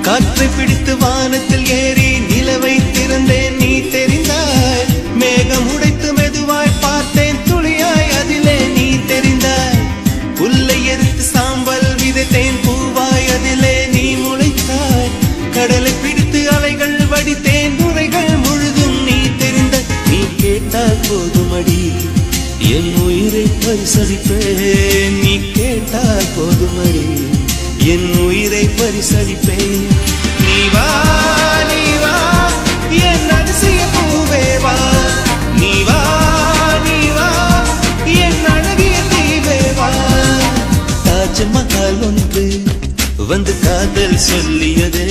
காற்றை பிடித்து வானத்தில் ஏறி நிலவை திறந்தேன் நீ தெரிந்தாய். மேகம் உடைத்து மெதுவாய் பார்த்தேன் துளியாய் அதிலே நீ தெரிந்தாய். புல்லை எரித்து சாம்பல் விதைத்தேன் பூவாய் அதிலே நீ முளைத்தாய். கடலை பிடித்து அலைகள் வடித்தேன் நுரைகள் முழுதும் நீ தெரிந்தாய். நீ கேட்டால் போதுமடி என் உயிரை பரிசளிப்பேன். நீ கேட்டால் போதுமடி என் உயிரை பரிசளிப்பேன். நீ வா நீ வா என் அதிசய பூவே வா. நீ வா நீ வா என் அழகிய தீவே வா. தாஜ்மஹால் ஒன்று வந்து காதல் சொல்லியதே